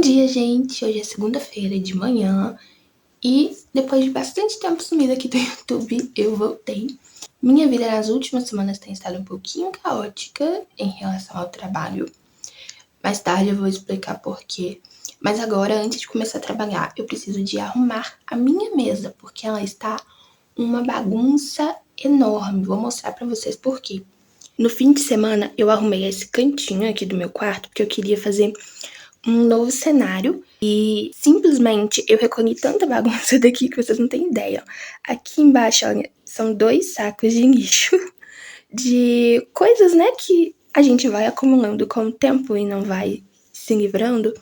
dia, gente! Hoje é segunda-feira de manhã e depois de bastante tempo sumida aqui do YouTube, eu voltei. Minha vida nas últimas semanas tem estado um pouquinho caótica em relação ao trabalho. Mais tarde eu vou explicar por quê. Mas agora, antes de começar a trabalhar, eu preciso de arrumar a minha mesa, porque ela está uma bagunça enorme. Vou mostrar pra vocês por quê. No fim de semana, eu arrumei esse cantinho aqui do meu quarto, porque eu queria fazer um novo cenário e simplesmente eu recolhi tanta bagunça daqui que vocês não têm ideia. Aqui embaixo, olha, são 2 sacos de lixo de coisas, né, que a gente vai acumulando com o tempo e não vai se livrando.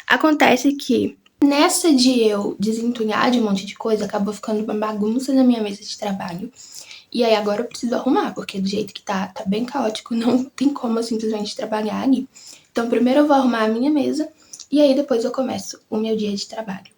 Acontece que nessa de eu desentulhar de um monte de coisa, acabou ficando uma bagunça na minha mesa de trabalho. E aí agora eu preciso arrumar, porque do jeito que tá bem caótico, não tem como eu simplesmente trabalhar ali. Então primeiro eu vou arrumar a minha mesa e aí depois eu começo o meu dia de trabalho.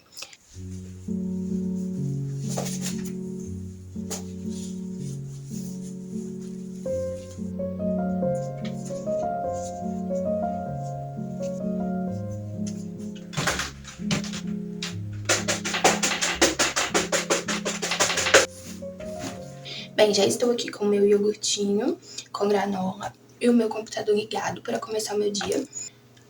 Bem, já estou aqui com o meu iogurtinho com granola e o meu computador ligado para começar o meu dia.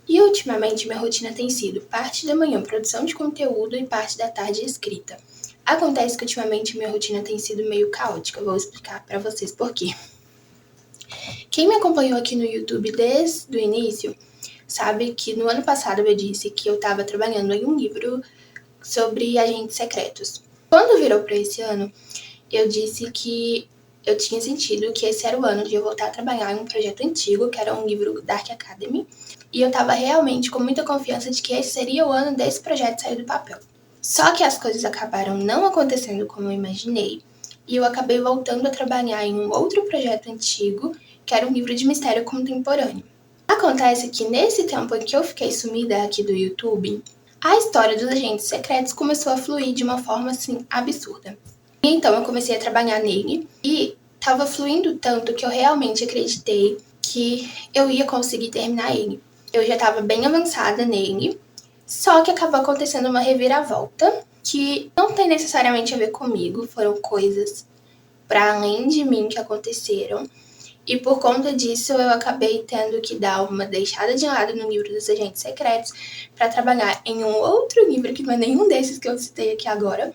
E ultimamente minha rotina tem sido parte da manhã produção de conteúdo e parte da tarde escrita. Acontece que ultimamente minha rotina tem sido meio caótica, eu vou explicar para vocês por quê. Quem me acompanhou aqui no YouTube desde o início sabe que no ano passado eu disse que eu estava trabalhando em um livro sobre agentes secretos. Quando virou para esse ano, eu disse que eu tinha sentido que esse era o ano de eu voltar a trabalhar em um projeto antigo, que era um livro Dark Academy, e eu tava realmente com muita confiança de que esse seria o ano desse projeto sair do papel. Só que as coisas acabaram não acontecendo como eu imaginei, e eu acabei voltando a trabalhar em um outro projeto antigo, que era um livro de mistério contemporâneo. Acontece que nesse tempo em que eu fiquei sumida aqui do YouTube, a história dos agentes secretos começou a fluir de uma forma assim absurda. Então eu comecei a trabalhar nele e tava fluindo tanto que eu realmente acreditei que eu ia conseguir terminar ele. Eu já tava bem avançada nele, só que acabou acontecendo uma reviravolta que não tem necessariamente a ver comigo, foram coisas para além de mim que aconteceram. E por conta disso eu acabei tendo que dar uma deixada de lado no livro dos agentes secretos para trabalhar em um outro livro que não é nenhum desses que eu citei aqui agora,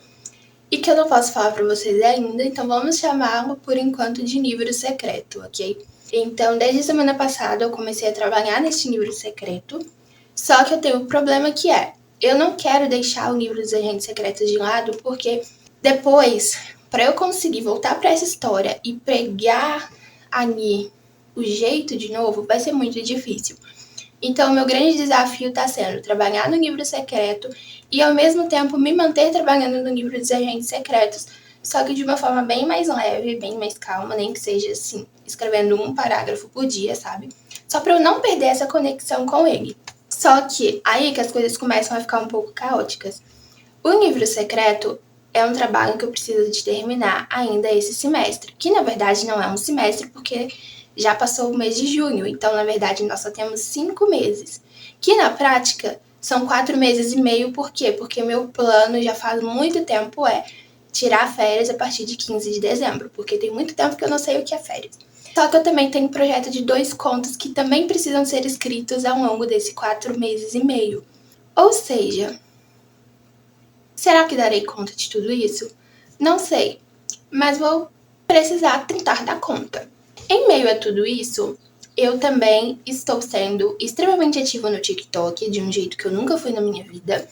e que eu não posso falar para vocês ainda, então vamos chamá-lo por enquanto de livro secreto, ok? Então, desde a semana passada eu comecei a trabalhar nesse livro secreto, só que eu tenho um problema que é, eu não quero deixar o livro dos agentes secretos de lado, porque depois, para eu conseguir voltar para essa história e pregar ali o jeito de novo, vai ser muito difícil. Então, o meu grande desafio está sendo trabalhar no livro secreto e, ao mesmo tempo, me manter trabalhando no livro dos agentes secretos, só que de uma forma bem mais leve, bem mais calma, nem que seja, assim, escrevendo um parágrafo por dia, sabe? Só para eu não perder essa conexão com ele. Só que aí que as coisas começam a ficar um pouco caóticas. O livro secreto é um trabalho que eu preciso de terminar ainda esse semestre, que na verdade não é um semestre, porque já passou o mês de junho, então na verdade nós só temos 5 meses, que na prática são 4 meses e meio, por quê? Porque meu plano já faz muito tempo é tirar férias a partir de 15 de dezembro, porque tem muito tempo que eu não sei o que é férias. Só que eu também tenho um projeto de 2 contos que também precisam ser escritos ao longo desses 4 meses e meio. Ou seja, será que darei conta de tudo isso? Não sei, mas vou precisar tentar dar conta. Em meio a tudo isso, eu também estou sendo extremamente ativa no TikTok, de um jeito que eu nunca fui na minha vida.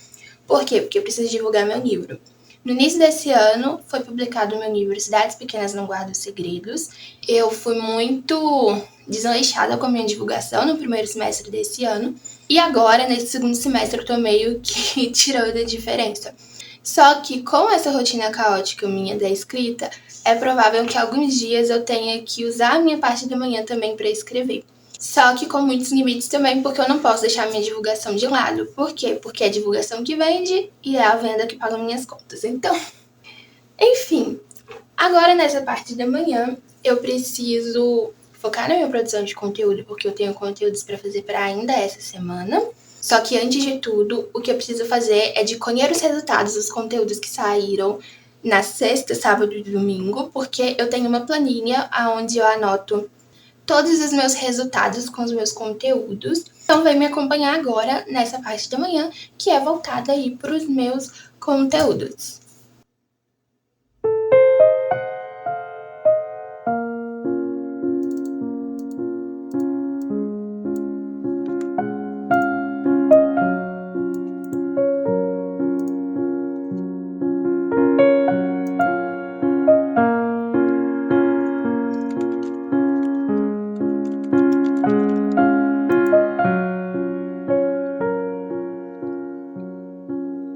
Por quê? Porque eu preciso divulgar meu livro. No início desse ano, foi publicado o meu livro Cidades Pequenas Não Guardam Segredos. Eu fui muito desleixada com a minha divulgação no primeiro semestre desse ano. E agora, nesse segundo semestre, eu tô meio que tirando a diferença. Só que com essa rotina caótica minha da escrita, é provável que alguns dias eu tenha que usar a minha parte da manhã também para escrever. Só que com muitos limites também, porque eu não posso deixar a minha divulgação de lado. Por quê? Porque é a divulgação que vende e é a venda que paga minhas contas. Então, enfim, agora nessa parte da manhã, eu preciso focar na minha produção de conteúdo, porque eu tenho conteúdos para fazer para ainda essa semana. Só que antes de tudo, o que eu preciso fazer é de colher os resultados dos conteúdos que saíram na sexta, sábado e domingo, porque eu tenho uma planilha onde eu anoto todos os meus resultados com os meus conteúdos. Então vem me acompanhar agora nessa parte da manhã, que é voltada aí para os meus conteúdos.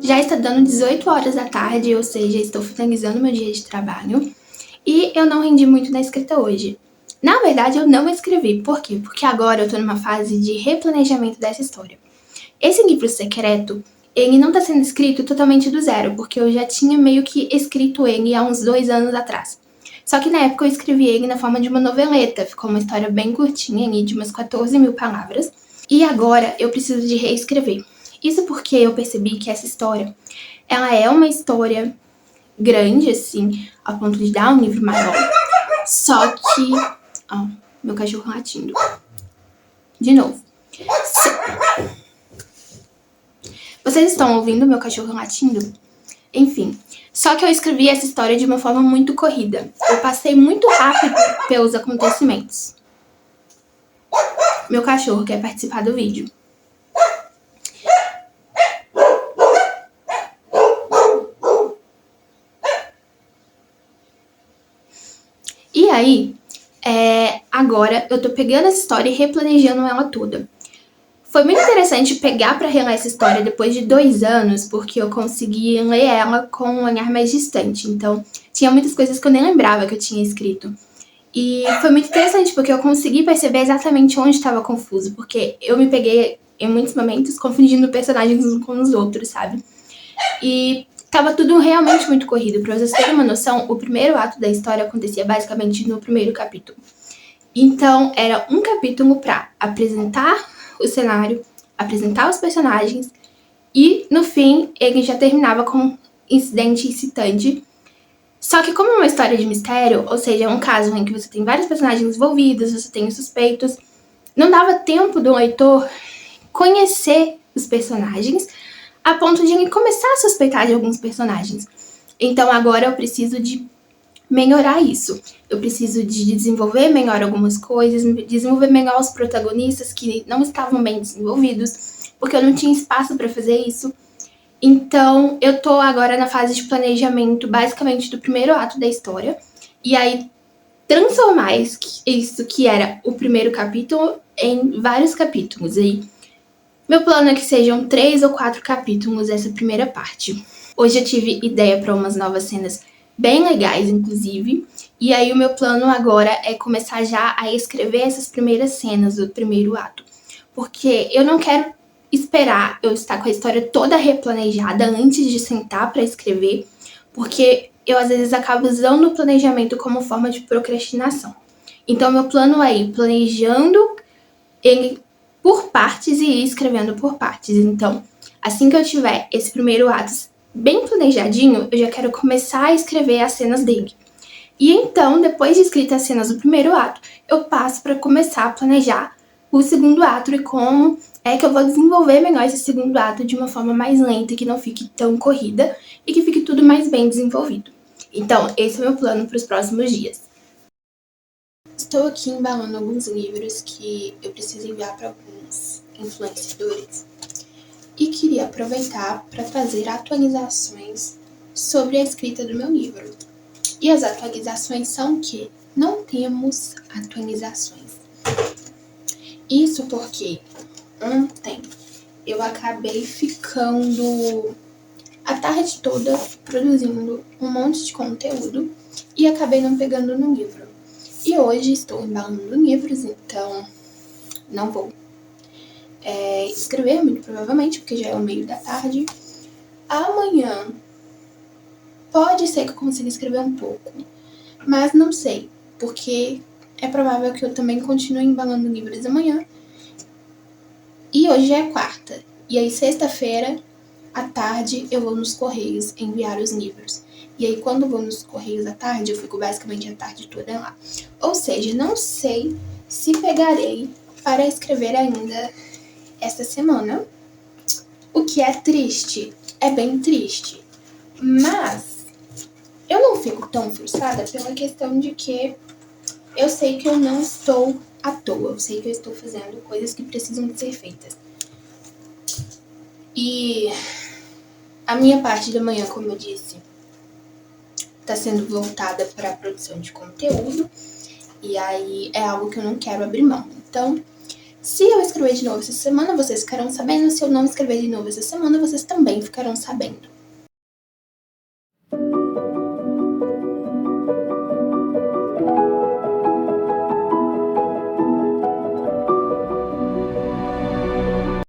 Já está dando 18 horas da tarde, ou seja, estou finalizando meu dia de trabalho. E eu não rendi muito na escrita hoje. Na verdade, eu não escrevi. Por quê? Porque agora eu tô numa fase de replanejamento dessa história. Esse livro secreto, ele não tá sendo escrito totalmente do zero, porque eu já tinha meio que escrito ele há uns 2 anos atrás. Só que na época eu escrevi ele na forma de uma noveleta, ficou uma história bem curtinha ali, de umas 14.000 palavras. E agora eu preciso de reescrever. Isso porque eu percebi que essa história, ela é uma história grande, assim, a ponto de dar um livro maior. Só que... Ó, meu cachorro latindo. De novo. Vocês estão ouvindo meu cachorro latindo? Enfim. Só que eu escrevi essa história de uma forma muito corrida. Eu passei muito rápido pelos acontecimentos. Meu cachorro quer participar do vídeo. E aí, agora eu tô pegando essa história e replanejando ela toda. Foi muito interessante pegar pra reler essa história depois de 2 anos, porque eu consegui ler ela com um olhar mais distante. Então, tinha muitas coisas que eu nem lembrava que eu tinha escrito. E foi muito interessante, porque eu consegui perceber exatamente onde estava confuso, porque eu me peguei, em muitos momentos, confundindo personagens uns com os outros, sabe? E tava tudo realmente muito corrido. Pra vocês terem uma noção, o primeiro ato da história acontecia basicamente no primeiro capítulo. Então, era um capítulo pra apresentar o cenário, apresentar os personagens, e no fim, ele já terminava com um incidente incitante. Só que como é uma história de mistério, ou seja, é um caso em que você tem vários personagens envolvidos, você tem os suspeitos, não dava tempo do leitor conhecer os personagens a ponto de ele começar a suspeitar de alguns personagens. Então agora eu preciso de melhorar isso. Eu preciso de desenvolver melhor algumas coisas, desenvolver melhor os protagonistas que não estavam bem desenvolvidos, porque eu não tinha espaço para fazer isso. Então eu tô agora na fase de planejamento, basicamente do primeiro ato da história, e aí transformar isso que era o primeiro capítulo em vários capítulos. E meu plano é que sejam 3 ou 4 capítulos essa primeira parte. Hoje eu tive ideia para umas novas cenas bem legais, inclusive. E aí o meu plano agora é começar já a escrever essas primeiras cenas do primeiro ato. Porque eu não quero esperar eu estar com a história toda replanejada antes de sentar para escrever. Porque eu às vezes acabo usando o planejamento como forma de procrastinação. Então meu plano é ir planejando ele por partes e ir escrevendo por partes. Então, assim que eu tiver esse primeiro ato bem planejadinho, eu já quero começar a escrever as cenas dele. E então, depois de escritas as cenas do primeiro ato, eu passo para começar a planejar o segundo ato e como é que eu vou desenvolver melhor esse segundo ato de uma forma mais lenta, que não fique tão corrida e que fique tudo mais bem desenvolvido. Então, esse é o meu plano para os próximos dias. Estou aqui embalando alguns livros que eu preciso enviar para alguns influenciadores e queria aproveitar para trazer atualizações sobre a escrita do meu livro. E as atualizações são que não temos atualizações. Isso porque ontem eu acabei ficando a tarde toda produzindo um monte de conteúdo e acabei não pegando no livro. E hoje estou embalando livros, então não vou escrever, muito provavelmente, porque já é o meio da tarde. Amanhã pode ser que eu consiga escrever um pouco, mas não sei, porque é provável que eu também continue embalando livros amanhã. E hoje é quarta, E aí, sexta-feira, à tarde, eu vou nos Correios enviar os livros. E aí, quando eu vou nos Correios à tarde, eu fico basicamente a tarde toda lá. Ou seja, não sei se pegarei para escrever ainda essa semana. O que é triste, é bem triste. Mas eu não fico tão frustrada pela questão de que eu sei que eu não estou à toa. Eu sei que eu estou fazendo coisas que precisam de ser feitas. E a minha parte da manhã, como eu disse, está sendo voltada para a produção de conteúdo. E aí é algo que eu não quero abrir mão. Então, se eu escrever de novo essa semana, vocês ficarão sabendo. Se eu não escrever de novo essa semana, vocês também ficarão sabendo.